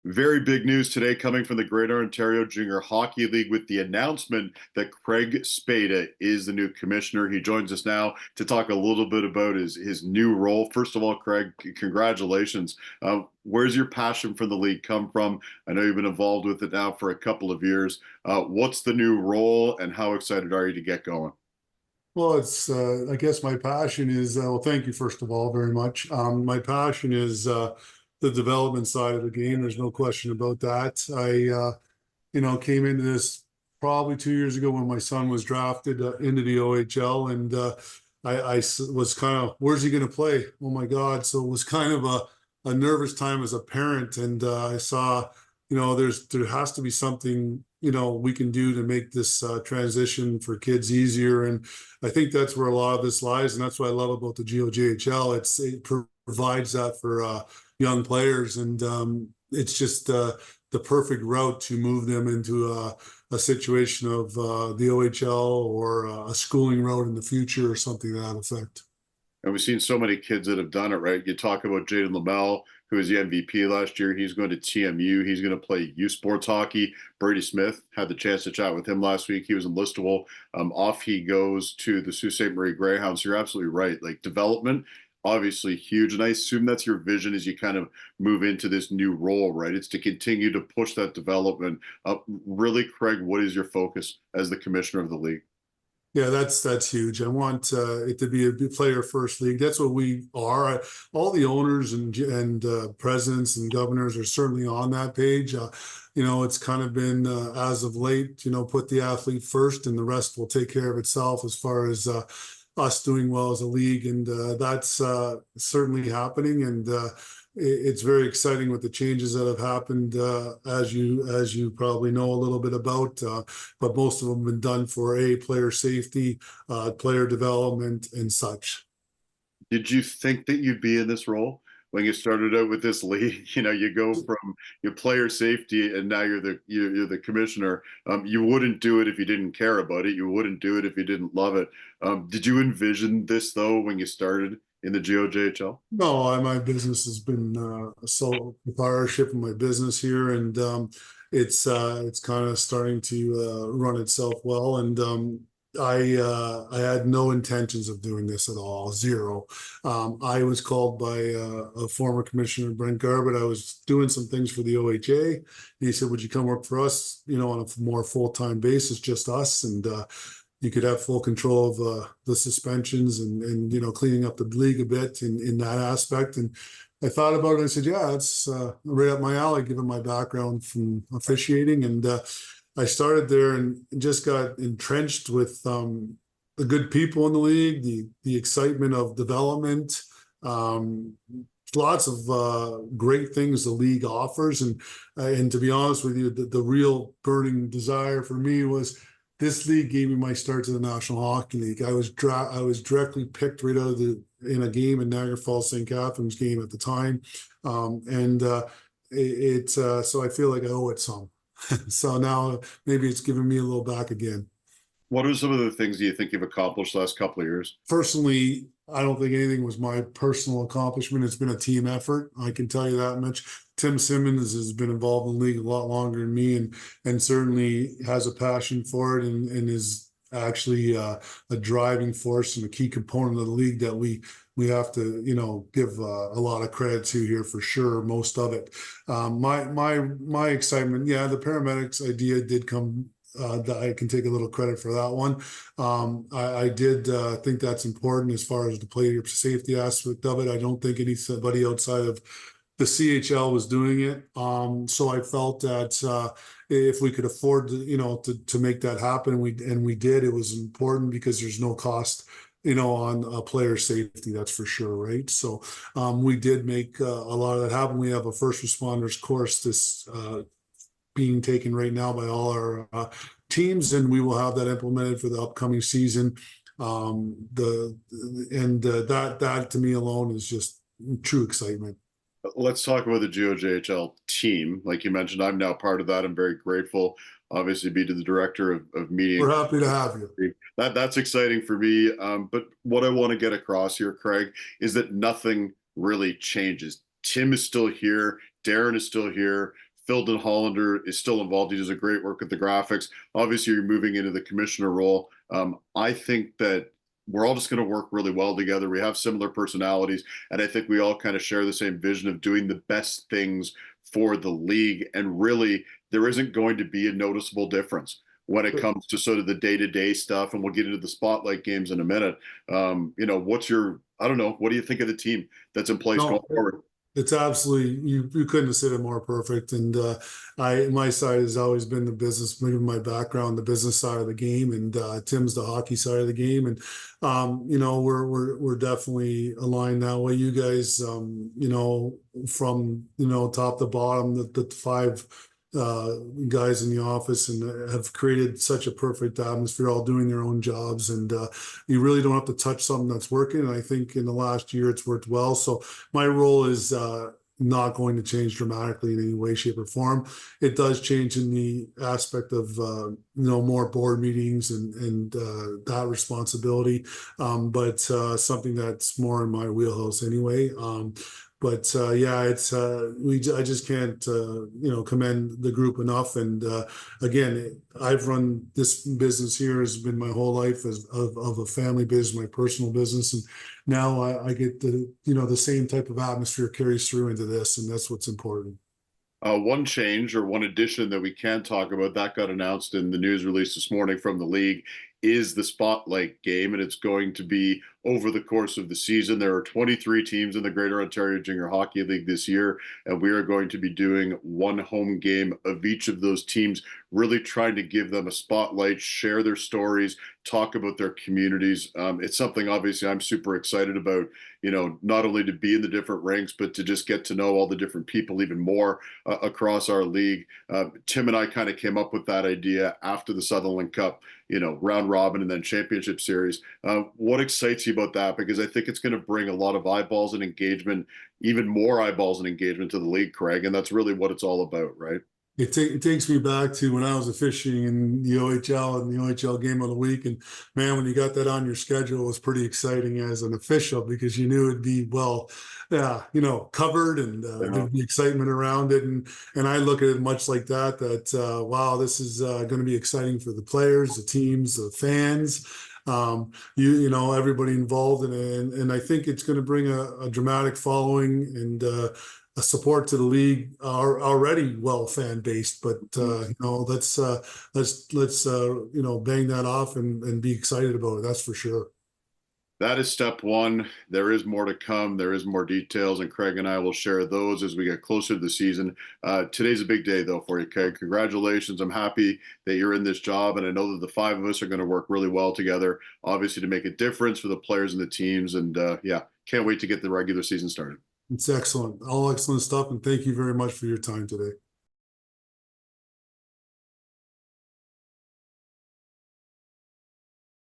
Very big news today coming from the Greater Ontario Junior Hockey League with the announcement that Craig Spada is the new commissioner. He joins us now to talk a little bit about his new role. First of all, Craig, congratulations. Where's your passion for the league come from? I know you've been involved with it now for a couple of years. What's the new role and how excited are you to get going? Well, I guess my passion is, well, thank you, first of all, very much. My passion is the development side of the game. There's no question about that. Came into this probably 2 years ago when my son was drafted into the OHL, and was kind of, where's he going to play? Oh my God. So it was kind of a nervous time as a parent. And I saw, there has to be something, we can do to make this transition for kids easier. And I think that's where a lot of this lies. And that's what I love about the GOJHL. It provides that for young players. And it's just the perfect route to move them into a situation of the OHL or a schooling route in the future or something to that effect. And we've seen so many kids that have done it, right? You talk about Jaden Lamel, who was the MVP last year. He's going to TMU. He's going to play U Sports hockey. Brady Smith had the chance to chat with him last week. He was enlistable. Off he goes to the Sault Ste. Marie Greyhounds. So you're absolutely right. Like, development, obviously huge. And I assume that's your vision as you kind of move into this new role, right? It's to continue to push that development up. Really, Craig, what is your focus as the commissioner of the league? Yeah, that's huge. I want it to be a player first league. That's what we are. All the owners and presidents and governors are certainly on that page. It's kind of been as of late, put the athlete first, and the rest will take care of itself as far as us doing well as a league, and that's certainly happening. And it's very exciting with the changes that have happened, as you probably know a little bit about. But most of them have been done for player safety, player development, and such. Did you think that you'd be in this role when you started out with this league? You go from your player safety, and now you're the commissioner. You wouldn't do it if you didn't care about it. You wouldn't do it if you didn't love it. Did you envision this though when you started in the GOJHL? No, my business has been a sole proprietorship in my business here, and it's kind of starting to run itself well. And I had no intentions of doing this at all, zero. I was called by a former commissioner, Brent Garbutt. I was doing some things for the OHA, and he said, "Would you come work for us? On a more full-time basis, just us, and you could have full control of the suspensions and cleaning up the league a bit in that aspect." And I thought about it and I said, yeah, it's right up my alley, given my background from officiating. And I started there and just got entrenched with the good people in the league, the excitement of development, lots of great things the league offers. And to be honest with you, the real burning desire for me was, this league gave me my start to the National Hockey League. I was directly picked right out of in a game in Niagara Falls St. Catharines game at the time, so I feel like I owe it some. So now maybe it's giving me a little back again. What are some of the things that you think you've accomplished the last couple of years? Personally, I don't think anything was my personal accomplishment. It's been a team effort. I can tell you that much. Tim Simmons has been involved in the league a lot longer than me, and certainly has a passion for it, and is actually a driving force and a key component of the league that we have to give a lot of credit to here for sure. Most of it. My excitement, yeah, the paramedics idea did come. That I can take a little credit for that one. I did think that's important as far as the player safety aspect of it. I don't think anybody outside of the CHL was doing it. So I felt that if we could afford to make that happen, we did. It was important because there's no cost on player safety, that's for sure, right? So we did make a lot of that happen. We have a first responders course this being taken right now by all our teams, and we will have that implemented for the upcoming season. That to me alone is just true excitement. Let's talk about the GOJHL team. Like you mentioned, I'm now part of that. I'm very grateful, obviously, be to the director of media. We're happy to have you. That's exciting for me. But what I want to get across here, Craig, is that nothing really changes. Tim is still here. Darren is still here. Phil Hollander is still involved. He does a great work with the graphics. Obviously, you're moving into the commissioner role. I think that we're all just going to work really well together. We have similar personalities, and I think we all kind of share the same vision of doing the best things for the league. And really, there isn't going to be a noticeable difference when it comes to sort of the day-to-day stuff. And we'll get into the spotlight games in a minute. I don't know, what do you think of the team that's in place going No, forward? it's absolutely, you couldn't have said it more perfect. And my side has always been the business, maybe my background, the business side of the game, and Tim's the hockey side of the game. And we're definitely aligned that way. You guys, from top to bottom, the five guys in the office, and have created such a perfect atmosphere, all doing their own jobs. And you really don't have to touch something that's working. And I think in the last year it's worked well. So my role is not going to change dramatically in any way, shape, or form. It does change in the aspect of more board meetings and that responsibility, but something that's more in my wheelhouse anyway. But yeah, it's I just can't commend the group enough. And again, I've run this business here has been my whole life of a family business, my personal business, and now I get the same type of atmosphere carries through into this, and that's what's important. One change or one addition that we can talk about that got announced in the news release this morning from the league is the spotlight game, and it's going to be over the course of the season. There are 23 teams in the Greater Ontario Junior Hockey League this year, and we are going to be doing one home game of each of those teams, really trying to give them a spotlight, share their stories, talk about their communities. It's something obviously I'm super excited about, not only to be in the different ranks, but to just get to know all the different people even more across our league. Tim and I kind of came up with that idea after the Sutherland Cup, round robin and then championship series. What excites you about that? Because I think it's going to bring a lot of eyeballs and engagement, even more eyeballs and engagement to the league, Craig. And that's really what it's all about, right? It takes me back to when I was officiating in the OHL and the OHL game of the week. And man, when you got that on your schedule, it was pretty exciting as an official because you knew it'd be covered, and Yeah. there'd be excitement around it. And I look at it much like that wow, this is going to be exciting for the players, the teams, the fans. Everybody involved in it. And I think it's going to bring a dramatic following and a support to the league are already well fan based, but let's bang that off and be excited about it. That's for sure. That is step one. There is more to come. There is more details, and Craig and I will share those as we get closer to the season. Today's a big day, though, for you, Craig. Congratulations. I'm happy that you're in this job, and I know that the five of us are going to work really well together, obviously, to make a difference for the players and the teams. And yeah, can't wait to get the regular season started. It's excellent. All excellent stuff. And thank you very much for your time today.